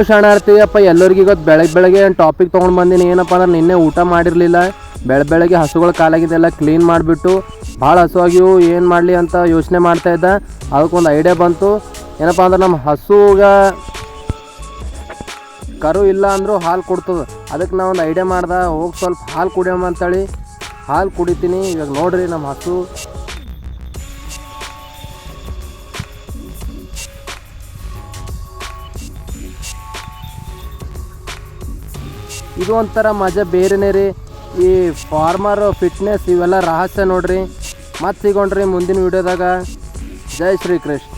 ಶರಣಾರ್ಥಿಯಪ್ಪ ಎಲ್ಲರಿಗೂ ಇವತ್ತು ಬೆಳಗ್ಗೆ ಏನು ಟಾಪಿಕ್ ತೊಗೊಂಡು ಬಂದೀನಿ. ಏನಪ್ಪ ಅಂದ್ರೆ ನಿನ್ನೆ ಊಟ ಮಾಡಿರಲಿಲ್ಲ, ಬೆಳಗ್ಗೆ ಹಸುಗಳ ಕಾಲಾಗಿದ್ದೆಲ್ಲ ಕ್ಲೀನ್ ಮಾಡಿಬಿಟ್ಟು ಭಾಳ ಹಸುವಾಗಿವು, ಏನು ಮಾಡಲಿ ಅಂತ ಯೋಚನೆ ಮಾಡ್ತಾಯಿದ್ದ. ಅದಕ್ಕೊಂದು ಐಡಿಯಾ ಬಂತು. ಏನಪ್ಪ ಅಂದ್ರೆ ನಮ್ಮ ಹಸುಗೆ ಕರು ಇಲ್ಲ ಅಂದರೂ ಹಾಲು ಕೊಡ್ತದೆ. ಅದಕ್ಕೆ ನಾವು ಒಂದು ಐಡಿಯಾ ಮಾಡ್ದೆ, ಹೋಗಿ ಸ್ವಲ್ಪ ಹಾಲು ಕುಡಿಯೋಣ ಅಂತೇಳಿ ಹಾಲು ಕುಡಿತೀನಿ. ಇವಾಗ ನೋಡ್ರಿ ನಮ್ಮ ಹಸು ಇದು ಒಂಥರ ಮಜಾ ಬೇರೆನೇ ರೀ. ಈ ಫಾರ್ಮರ್ ಫಿಟ್ನೆಸ್ ಇವೆಲ್ಲ ರಹಸ್ಯ ನೋಡ್ರಿ. ಮತ್ತೆ ಸಿಗೋಣ್ರಿ ಮುಂದಿನ ವೀಡಿಯೋದಾಗ. ಜೈ ಶ್ರೀ ಕೃಷ್ಣ.